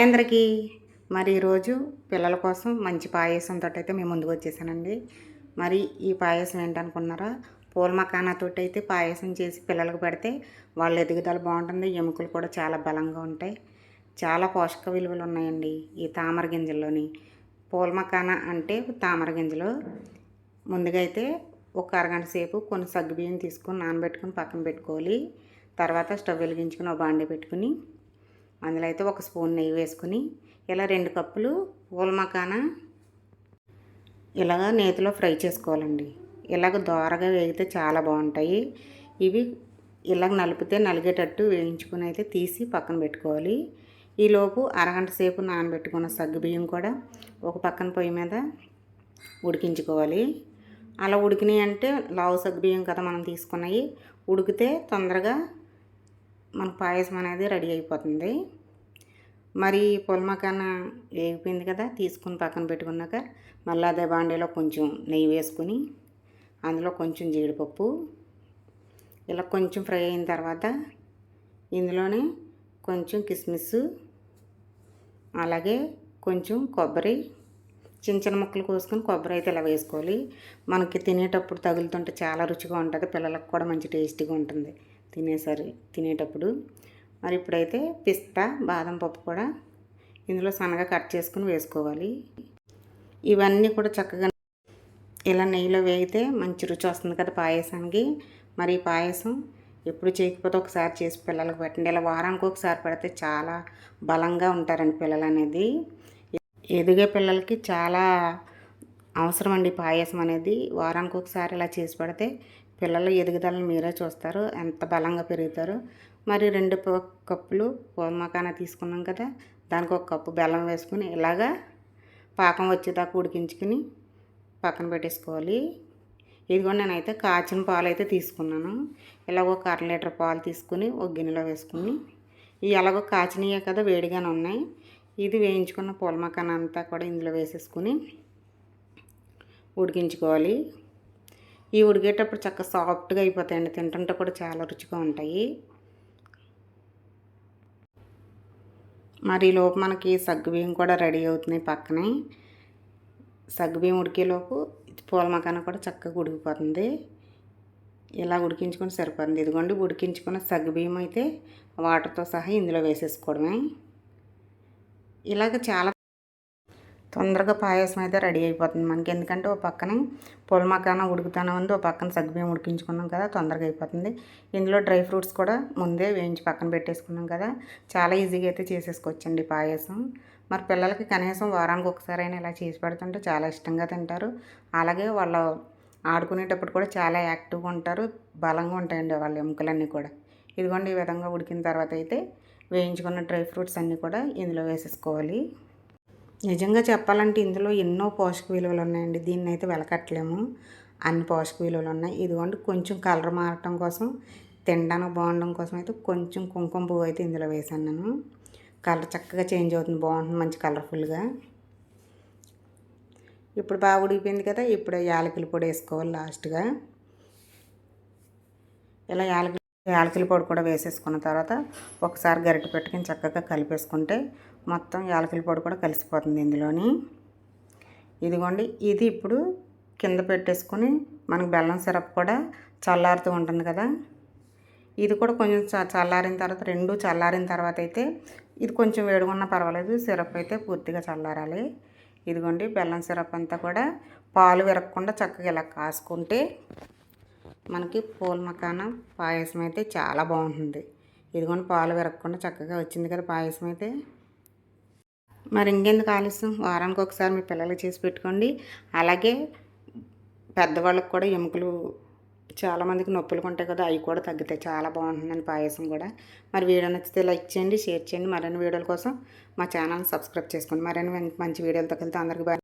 అందరికీ. మరి ఈరోజు పిల్లల కోసం మంచి పాయసంతో అయితే మేము ముందుకు వచ్చేసానండి. మరి ఈ పాయసం ఏంటనుకున్నారా? పూల మకానాతో అయితే పాయసం చేసి పిల్లలకు పెడితే వాళ్ళ ఎదుగుదల బాగుంటుంది, ఎముకలు కూడా చాలా బలంగా ఉంటాయి. చాలా పోషక విలువలు ఉన్నాయండి ఈ తామర గింజల్లోని. పూల మకానా అంటే తామర గింజలు. ముందుగా అయితే ఒక అరగంట సేపు కొన్ని సగ్గుబియ్యం తీసుకొని నానబెట్టుకుని పక్కన పెట్టుకోవాలి. తర్వాత స్టవ్ వెలిగించుకుని ఒక బాండీ పెట్టుకుని అందులో అయితే ఒక స్పూన్ నెయ్యి వేసుకుని ఇలా 2 కప్పులు పూల మకానా ఇలాగ నేతిలో ఫ్రై చేసుకోవాలండి. ఇలాగ దోరగా వేగితే చాలా బాగుంటాయి. ఇవి ఇలాగ నలిగేటట్టు వేయించుకుని అయితే తీసి పక్కన పెట్టుకోవాలి. ఈలోపు అరగంట సేపు నానబెట్టుకున్న సగ్గుబియ్యం కూడా ఒక పక్కన పొయ్యి మీద ఉడికించుకోవాలి. అలా ఉడికినాయి అంటే లావు సగ్గుబియ్యం కదా మనం తీసుకున్నాయి, ఉడికితే తొందరగా మన పాయసం అనేది రెడీ అయిపోతుంది. మరి పూల మకానా వేగిపోయింది కదా, తీసుకుని పక్కన పెట్టుకున్నాక మళ్ళీ అదే బాండీలో కొంచెం నెయ్యి వేసుకుని అందులో కొంచెం జీడిపప్పు ఇలా కొంచెం ఫ్రై అయిన తర్వాత ఇందులోనే కొంచెం కిస్మిస్, అలాగే కొంచెం కొబ్బరి చిన్న చిన్న ముక్కలు కోసుకొని కొబ్బరి అయితే ఇలా వేసుకోవాలి. మనకి తినేటప్పుడు తగులుతుంటే చాలా రుచిగా ఉంటుంది, పిల్లలకు కూడా మంచి టేస్టీగా ఉంటుంది తినేటప్పుడు. మరి ఇప్పుడైతే పిస్తా, బాదం పప్పు కూడా ఇందులో సన్నగా కట్ చేసుకుని వేసుకోవాలి. ఇవన్నీ కూడా చక్కగా ఇలా నెయ్యిలో వేగితే మంచి రుచి వస్తుంది కదా పాయసానికి. మరి ఈ పాయసం ఎప్పుడు చేయకపోతే ఒకసారి చేసి పిల్లలకు పెట్టండి. ఇలా వారానికి ఒకసారి పెడితే చాలా బలంగా ఉంటారండి పిల్లలు అనేది. ఎదిగే పిల్లలకి చాలా అవసరం అండి పాయసం అనేది. వారానికి ఒకసారి ఇలా చేసి పెడితే పిల్లల ఎదుగుదలను మీరే చూస్తారు, ఎంత బలంగా పెరుగుతారు. మరి 2 కప్పులు పూల మకానా తీసుకున్నాం కదా, దానికి 1 కప్పు బెల్లం వేసుకుని ఇలాగా పాకం వచ్చేదాకా ఉడికించుకుని పక్కన పెట్టేసుకోవాలి. ఇదిగోండి నేనైతే కాచిన పాలు అయితే తీసుకున్నాను. ఇలాగ 1 అర లీటర్ పాలు తీసుకుని ఒక గిన్నెలో వేసుకుని ఇవి ఎలాగో కాచినయే కదా, వేడిగానే ఉన్నాయి. ఇది వేయించుకున్న పూల మకానా అంతా కూడా ఇందులో వేసేసుకుని ఉడికించుకోవాలి. ఈ ఉడికేటప్పుడు చక్కగా సాఫ్ట్గా అయిపోతాయండి, తింటుంటే కూడా చాలా రుచిగా ఉంటాయి. మరి లోపు మనకి సగ్గుబియ్యం కూడా రెడీ అవుతున్నాయి పక్కనే. సగ్గుబియ్యం ఉడికేలోపు పూల మకానా కూడా చక్కగా ఉడికిపోతుంది. ఇలా ఉడికించుకొని సరిపోతుంది. ఇదిగోండి ఉడికించుకున్న సగ్గుబియ్యం అయితే వాటర్తో సహా ఇందులో వేసేసుకోవడమే. ఇలాగ చాలా తొందరగా పాయసం అయితే రెడీ అయిపోతుంది మనకి. ఎందుకంటే ఒక పక్కన పూల మకానా ఉడుకుతానే ఉంది, ఒక పక్కన సగ్గుబియ్యం ఉడికించుకున్నాం కదా, తొందరగా అయిపోతుంది. ఇందులో డ్రై ఫ్రూట్స్ కూడా ముందే వేయించి పక్కన పెట్టేసుకున్నాం కదా, చాలా ఈజీగా అయితే చేసేసుకోవచ్చండి పాయసం. మరి పిల్లలకి కనీసం వారానికి ఒకసారైనా ఇలా చేసి పెడుతుంటే చాలా ఇష్టంగా తింటారు. అలాగే వాళ్ళు ఆడుకునేటప్పుడు కూడా చాలా యాక్టివ్గా ఉంటారు, బలంగా ఉంటాయండి వాళ్ళ ఎముకలన్నీ కూడా. ఇదిగోండి ఈ విధంగా ఉడికిన తర్వాత అయితే వేయించుకున్న డ్రై ఫ్రూట్స్ అన్నీ కూడా ఇందులో వేసేసుకోవాలి. నిజంగా చెప్పాలంటే ఇందులో ఎన్నో పోషక విలువలు ఉన్నాయండి, దీన్ని అయితే వెలకట్టలేము, అన్ని పోషక విలువలు ఉన్నాయి. ఇదిగోండి కొంచెం కలర్ మారటం కోసం, తినడానికి బాగుండడం కోసం అయితే కొంచెం కుంకుమ పువ్వు అయితే ఇందులో వేసాను నేను. కలర్ చక్కగా చేంజ్ అవుతుంది, బాగుంటుంది, మంచి కలర్ఫుల్గా. ఇప్పుడు బాగా ఉడికిపోయింది కదా, ఇప్పుడు యాలకుల పొడి వేసుకోవాలి లాస్ట్గా. ఇలా యాలకుల పొడి కూడా వేసేసుకున్న తర్వాత ఒకసారి గరిటె పెట్టుకుని చక్కగా కలిపేసుకుంటే మొత్తం యాలకుల పొడి కూడా కలిసిపోతుంది ఇందులోని. ఇదిగోండి ఇది ఇప్పుడు కింద పెట్టేసుకొని మనకు బెల్లం సిరప్ కూడా చల్లారుతూ ఉంటుంది కదా, ఇది కూడా కొంచెం చల్లారిన తర్వాత, రెండు చల్లారిన తర్వాత అయితే ఇది కొంచెం వేడిగా ఉన్నా పర్వాలేదు, సిరప్ అయితే పూర్తిగా చల్లారాలి. ఇదిగోండి బెల్లం సిరప్ అంతా కూడా పాలు విరగకుండా చక్కగా ఇలా కాసుకుంటే మనకి పూల మకానా పాయసం అయితే చాలా బాగుంటుంది. ఇదిగోండి పాలు విరగకుండా చక్కగా వచ్చింది కదా పాయసం అయితే. మరి ఇంకెందుకు ఆలస్యం, వారానికి ఒకసారి మీ పిల్లలకి చేసి పెట్టుకోండి. అలాగే పెద్దవాళ్ళకి కూడా ఎముకలు చాలామందికి నొప్పులు ఉంటాయి కదా, అవి కూడా తగ్గుతాయి, చాలా బాగుంటుందండి పాయసం కూడా. మరి వీడియో నచ్చితే లైక్ చేయండి, షేర్ చేయండి. మరిన్ని వీడియోల కోసం మా ఛానల్ని సబ్స్క్రైబ్ చేసుకోండి. మరిన్ని మంచి వీడియోలతో కలిసి అందరికీ బాయ్.